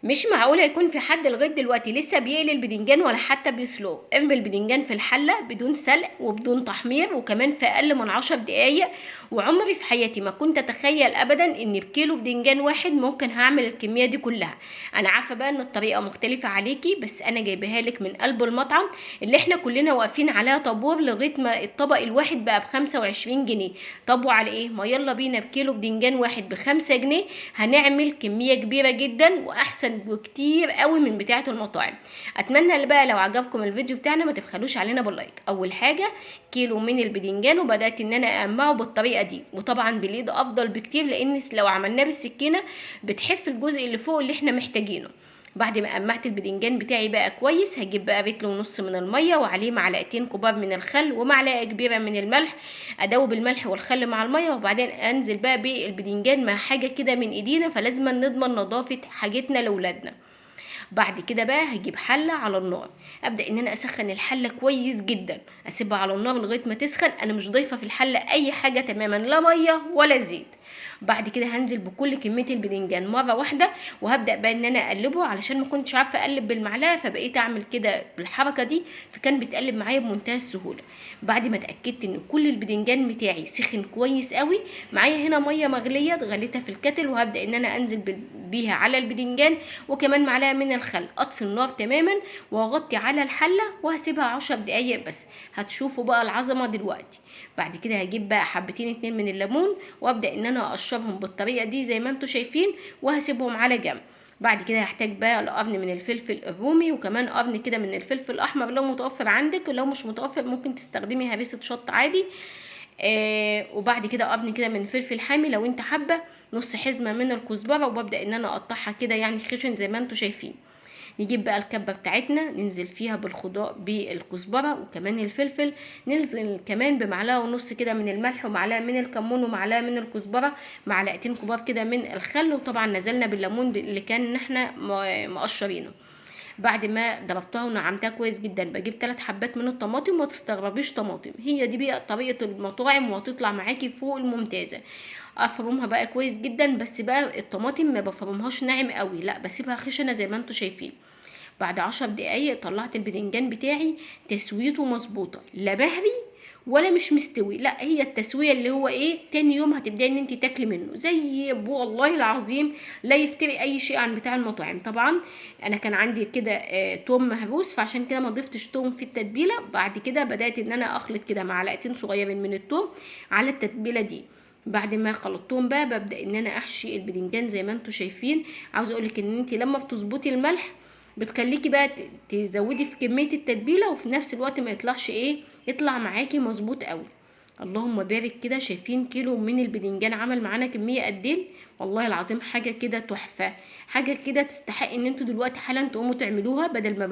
مش معقولة يكون في حد لغاية دلوقتي لسه بيقلي البدنجان ولا حتى بيسلقه. ارمي البدنجان في الحلة بدون سلق وبدون تحمير وكمان في أقل من 10 دقايق. وعمري في حياتي ما كنت أتخيل أبدا إن بكيلو بدنجان واحد ممكن هعمل الكمية دي كلها. أنا عارفة بقى إن الطريقة مختلفة عليكي، بس أنا جايبها لك من قلب المطعم اللي احنا كلنا واقفين عليها طابور لغاية ما الطبق الواحد بقى ب25 جنيه. طب وعلى إيه؟ ما يلا بينا بكيلو بدنجان واحد ب5 جنيه هنعمل كمية كبيرة جدا وأحسن بكتير قوي من بتاعه المطاعم. اتمنى اللي بقى لو عجبكم الفيديو بتاعنا ما تبخلوش علينا باللايك. اول حاجه كيلو من البدنجان وبدات ان انا اقمعه بالطريقه دي، وطبعا بالايد افضل بكتير لان لو عملناه بالسكينه بتحف الجزء اللي فوق اللي احنا محتاجينه. بعد ما قمعت البدنجان بتاعي بقى كويس هجيب بقى رتل ونص من الميه وعليه معلقتين كبار من الخل ومعلقه كبيره من الملح. ادوب الملح والخل مع الميه وبعدين انزل بقى بالبدنجان مع حاجه كده من ايدينا، فلازم نضمن نظافه حاجتنا لاولادنا. بعد كده بقى هجيب حله على النار، ابدا ان انا اسخن الحله كويس جدا، اسيبها على النار لغايه ما تسخن. انا مش ضايفه في الحله اي حاجه تماما، لا ميه ولا زيت. بعد كده هنزل بكل كميه البدنجان مره واحده وهبدا بقى ان انا اقلبه، علشان ما كنتش عارفه اقلب بالمعلقه فبقيت اعمل كده بالحركه دي، فكان بيتقلب معايا بمنتهى السهوله. بعد ما اتاكدت ان كل البدنجان بتاعي سخن كويس قوي، معايا هنا ميه مغليه اتغليتها في الكتل وهبدا ان انا انزل بيها على البدنجان وكمان معلقه من الخل. اطفي النار تماما واغطي على الحله وهسيبها 10 دقايق بس. هتشوفوا بقى العظمه دلوقتي. بعد كده هجيب بقى حبتين 2 من الليمون وابدا ان انا اقشرهم بالطريقه دي زي ما انتم شايفين وهسيبهم على جنب. بعد كده هحتاج بقى لقرن من الفلفل الرومي وكمان قرن كده من الفلفل الاحمر لو متوفر عندك، ولو مش متوفر ممكن تستخدمي هريسه شط عادي. وبعد كده قرن كده من فلفل حامي لو انت حابه، نص حزمه من الكزبره وببدا ان انا اقطعها كده يعني خشن زي ما انتم شايفين. نجيب بقى الكبه بتاعتنا ننزل فيها بالخضار بالكزبره وكمان الفلفل، ننزل كمان بمعلقه ونص كده من الملح ومعلقه من الكمون ومعلقه من الكزبره، معلقتين كبار كده من الخل، وطبعا نزلنا بالليمون اللي كان احنا مقشرينه. بعد ما ضربتها ونعمتها كويس جدا بجيب 3 حبات من الطماطم، وما تستغربيش طماطم، هي دي بقى طريقه المطاعم وهتطلع معاكي فوق الممتازه. افرمها بقى كويس جدا، بس بقى الطماطم ما بفرمهاش ناعم قوي، لا بسيبها خشنه زي ما انتم شايفين. بعد 10 دقايق طلعت البدنجان بتاعي تسويته مظبوطه، لا بهري ولا مش مستوي، لا هي التسويه اللي هو ايه تاني يوم هتبداي ان انت تاكلي منه زي والله العظيم لا يفتري اي شيء عن بتاع المطاعم. طبعا انا كان عندي كده توم مهروس فعشان كده ما ضفتش توم في التتبيله. بعد كده بدات ان انا اخلط كده معلقتين صغيرين من التوم على التتبيله دي. بعد ما خلطتهم بقى ببدا ان انا احشي البدنجان زي ما انتم شايفين. عاوزه اقولك ان انت لما بتظبطي الملح بتخليكي بقى تزودي في كميه التتبيله وفي نفس الوقت ما يطلعش ايه يطلع معاكي مظبوط قوي. اللهم بارك كده، شايفين كيلو من البدنجان عمل معانا كميه قد ايه؟ والله العظيم حاجه كده تحفه، حاجه كده تستحق ان انتوا دلوقتي حالا تقوموا تعملوها بدل ما